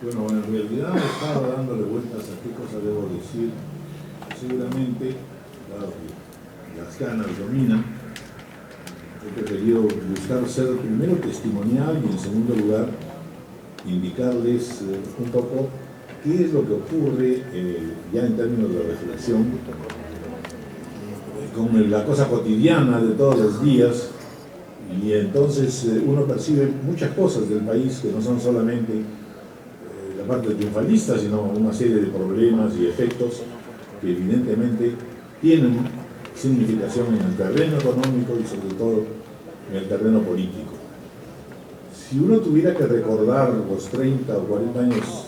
Bueno, en realidad he estado dándole vueltas a qué cosa debo decir. Seguramente, claro que las ganas dominan, he preferido buscar ser primero testimonial y en segundo lugar indicarles un poco qué es lo que ocurre ya en términos de reflexión con la cosa cotidiana de todos los días, y entonces uno percibe muchas cosas del país que no son solamente la parte triunfalista, sino una serie de problemas y efectos que evidentemente tienen significación en el terreno económico y sobre todo en el terreno político. Si uno tuviera que recordar los 30 o 40 años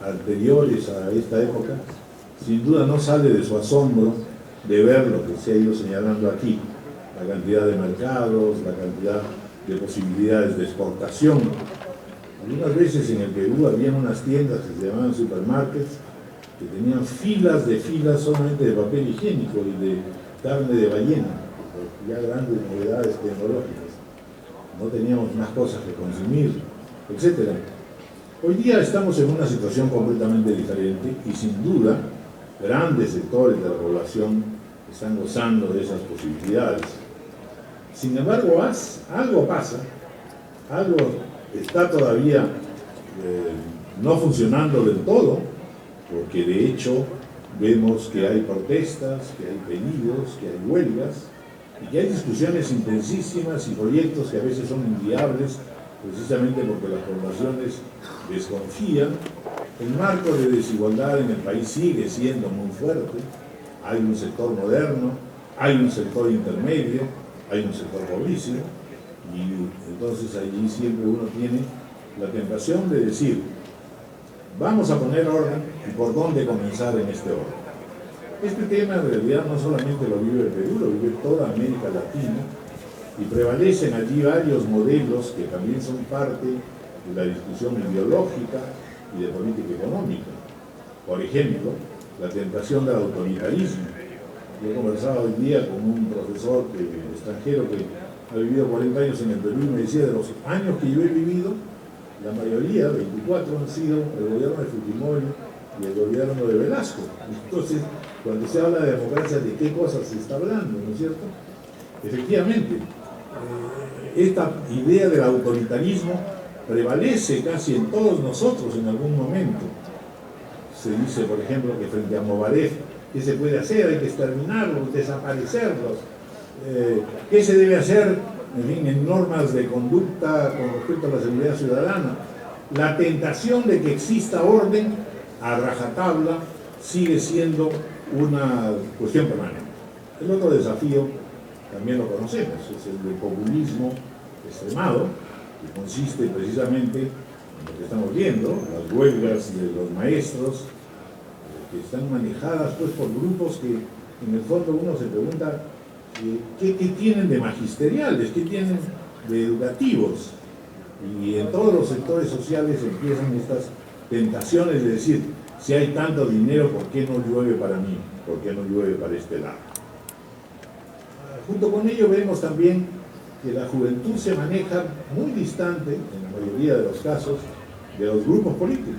anteriores a esta época, sin duda no sale de su asombro de ver lo que se ha ido señalando aquí, la cantidad de mercados, la cantidad de posibilidades de exportación. Algunas veces en el Perú había unas tiendas que se llamaban supermarkets, que tenían filas de filas solamente de papel higiénico y de carne de ballena, ya grandes novedades tecnológicas. No teníamos más cosas que consumir, etc. Hoy día estamos en una situación completamente diferente y sin duda grandes sectores de la población están gozando de esas posibilidades. Sin embargo, algo pasa, algo está todavía no funcionando del todo, porque de hecho vemos que hay protestas, que hay pedidos, que hay huelgas y que hay discusiones intensísimas y proyectos que a veces son inviables precisamente porque las poblaciones desconfían. El marco de desigualdad en el país sigue siendo muy fuerte. Hay un sector moderno, hay un sector intermedio, hay un sector pobrísimo, y entonces allí siempre uno tiene la tentación de decir: vamos a poner orden, y por dónde comenzar en este orden. Este tema en realidad no solamente lo vive el Perú, lo vive toda América Latina, y prevalecen allí varios modelos que también son parte de la discusión ideológica y de política económica. Por ejemplo, la tentación del autoritarismo. Yo he conversado hoy día con un profesor extranjero que ha vivido 40 años en el Perú y me decía: de los años que yo he vivido, la mayoría, 24, han sido el gobierno de Fujimori y el gobierno de Velasco. Entonces, cuando se habla de democracia, ¿de qué cosas se está hablando? ¿No es cierto? Efectivamente, esta idea del autoritarismo prevalece casi en todos nosotros en algún momento. Se dice, por ejemplo, que frente a Mobarev, ¿qué se puede hacer? Hay que exterminarlos, desaparecerlos. ¿Qué se debe hacer, en fin, en normas de conducta con respecto a la seguridad ciudadana? La tentación de que exista orden a rajatabla sigue siendo una cuestión permanente. El otro desafío también lo conocemos, es el del populismo extremado, que consiste precisamente en lo que estamos viendo, las huelgas de los maestros, que están manejadas pues por grupos que en el fondo uno se pregunta ¿qué tienen de magisteriales? ¿Qué tienen de educativos? Y en todos los sectores sociales empiezan estas tentaciones de decir: si hay tanto dinero, ¿por qué no llueve para mí? ¿Por qué no llueve para este lado? Junto con ello vemos también que la juventud se maneja muy distante, en la mayoría de los casos, de los grupos políticos.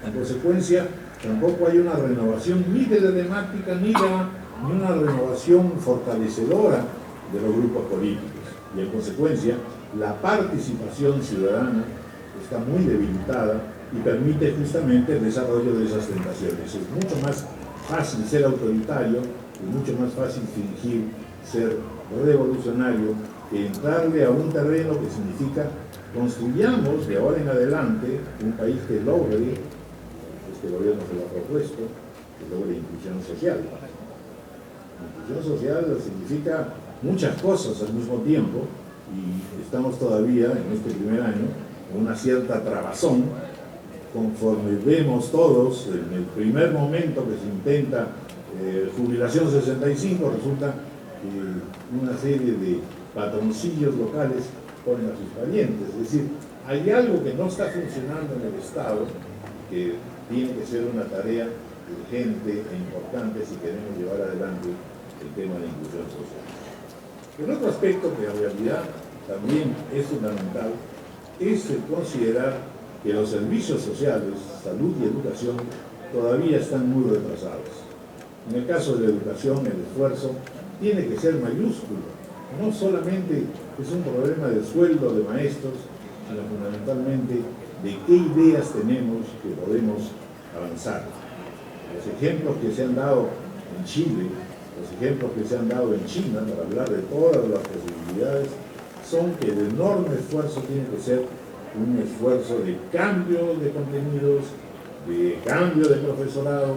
En consecuencia, tampoco hay una renovación ni de la temática ni una renovación fortalecedora de los grupos políticos. Y en consecuencia, la participación ciudadana está muy debilitada y permite justamente el desarrollo de esas tentaciones. Es mucho más fácil ser autoritario, es mucho más fácil fingir ser revolucionario que entrarle a un terreno que significa construyamos de ahora en adelante un país que logre, este gobierno se lo ha propuesto, que logre inclusión social. Inclusión social significa muchas cosas al mismo tiempo, y estamos todavía en este primer año en una cierta trabazón. Conforme vemos todos, en el primer momento que se intenta jubilación 65, resulta que una serie de patroncillos locales ponen a sus parientes. Es decir, hay algo que no está funcionando en el Estado, que tiene que ser una tarea urgente e importante si queremos llevar adelante el tema de la inclusión social. El otro aspecto que en realidad también es fundamental es el considerar que los servicios sociales, salud y educación, todavía están muy retrasados. En el caso de la educación, el esfuerzo tiene que ser mayúsculo. No solamente es un problema de sueldo de maestros, sino fundamentalmente de qué ideas tenemos que podemos avanzar. Los ejemplos que se han dado en Chile, los ejemplos que se han dado en China, para hablar de todas las posibilidades, son que el enorme esfuerzo tiene que ser un esfuerzo de cambio de contenidos, de cambio de profesorado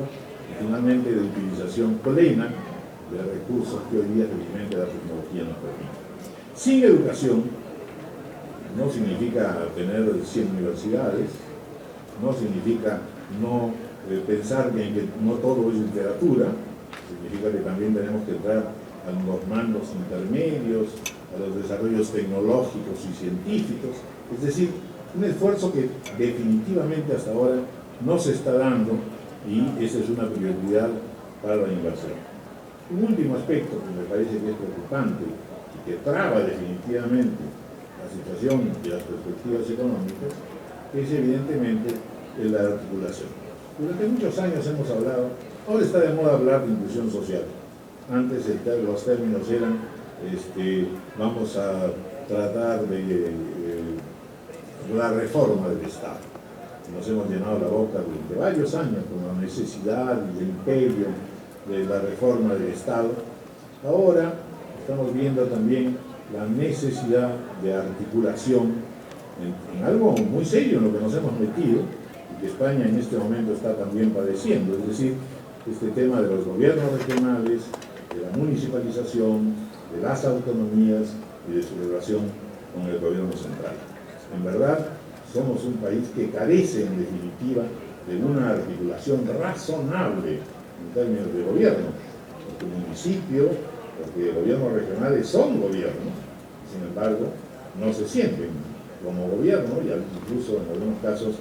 y finalmente de utilización plena de recursos que hoy día felizmente la tecnología nos permite. Sin educación no significa tener 100 universidades, no significa no pensar que no todo es literatura, significa que también tenemos que entrar a los mandos intermedios, a los desarrollos tecnológicos y científicos, es decir, un esfuerzo que definitivamente hasta ahora no se está dando y esa es una prioridad para la inversión. Un último aspecto que me parece que es preocupante y que traba definitivamente la situación y las perspectivas económicas es evidentemente la articulación. Durante muchos años hemos hablado, ahora está de moda hablar de inclusión social. Antes los términos eran vamos a tratar de la reforma del Estado. Nos hemos llenado la boca durante varios años con la necesidad y el imperio de la reforma del Estado. Ahora estamos viendo también la necesidad de articulación en algo muy serio en lo que nos hemos metido y que España en este momento está también padeciendo, es decir, este tema de los gobiernos regionales, de la municipalización, de las autonomías y de su relación con el gobierno central. En verdad, somos un país que carece, en definitiva, de una articulación razonable en términos de gobierno, porque el municipio, porque gobiernos regionales son gobiernos, sin embargo, no se sienten como gobierno y incluso en algunos casos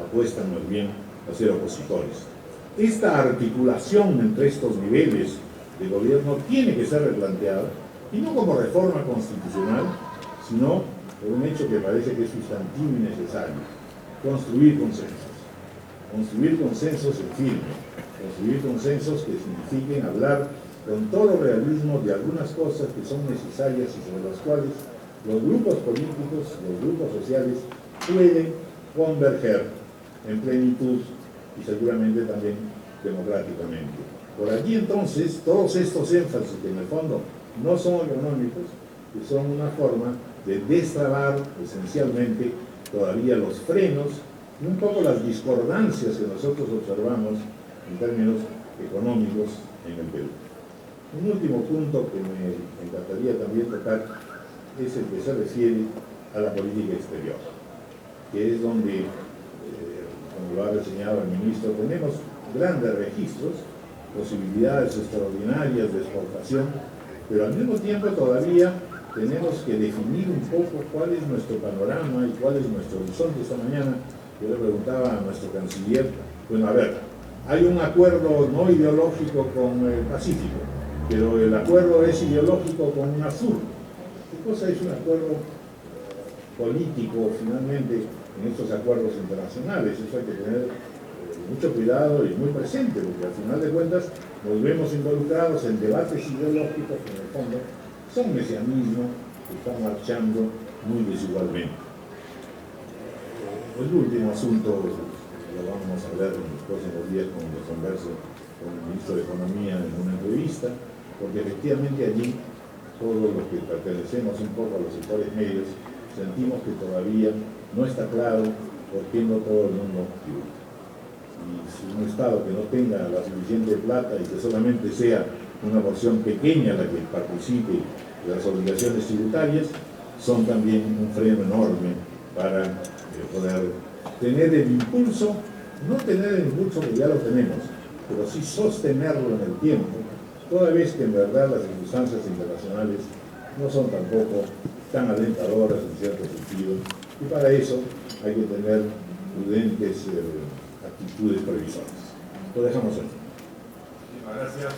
apuestan más bien a ser opositores. Esta articulación entre estos niveles de gobierno tiene que ser replanteada, y no como reforma constitucional, sino por un hecho que parece que es sustantivo y necesario: construir consensos en firme, construir consensos que signifiquen hablar con todo realismo de algunas cosas que son necesarias y sobre las cuales los grupos políticos, los grupos sociales pueden converger en plenitud y seguramente también democráticamente. Por allí entonces todos estos énfasis que en el fondo no son económicos, que son una forma de destrabar esencialmente todavía los frenos y un poco las discordancias que nosotros observamos en términos económicos en el Perú. Un último punto que me encantaría también tocar es el que se refiere a la política exterior, que es donde, como lo ha reseñado el ministro, tenemos grandes registros, posibilidades extraordinarias de exportación, pero al mismo tiempo todavía tenemos que definir un poco cuál es nuestro panorama y cuál es nuestro horizonte. Esta mañana yo le preguntaba a nuestro canciller, bueno, a ver, hay un acuerdo no ideológico con el Pacífico, pero el acuerdo es ideológico con UNASUR. ¿Qué cosa es un acuerdo político finalmente en estos acuerdos internacionales? Eso hay que tener mucho cuidado y muy presente, porque al final de cuentas nos vemos involucrados en debates ideológicos que en el fondo son mesianismo que están marchando muy desigualmente. El último asunto lo vamos a ver en los próximos días cuando converse con el ministro de Economía en una entrevista, porque efectivamente allí todos los que pertenecemos un poco a los sectores medios sentimos que todavía no está claro por qué no todo el mundo tributa. Y si un Estado que no tenga la suficiente plata y que solamente sea una porción pequeña la que participe de las obligaciones tributarias, son también un freno enorme para poder tener el impulso, no tener el impulso que ya lo tenemos, pero sí sostenerlo en el tiempo, toda vez que en verdad las circunstancias internacionales no son tampoco tan alentadoras en cierto sentido, y para eso hay que tener prudentes actitudes previsoras. Lo dejamos ahí. Muchísimas gracias.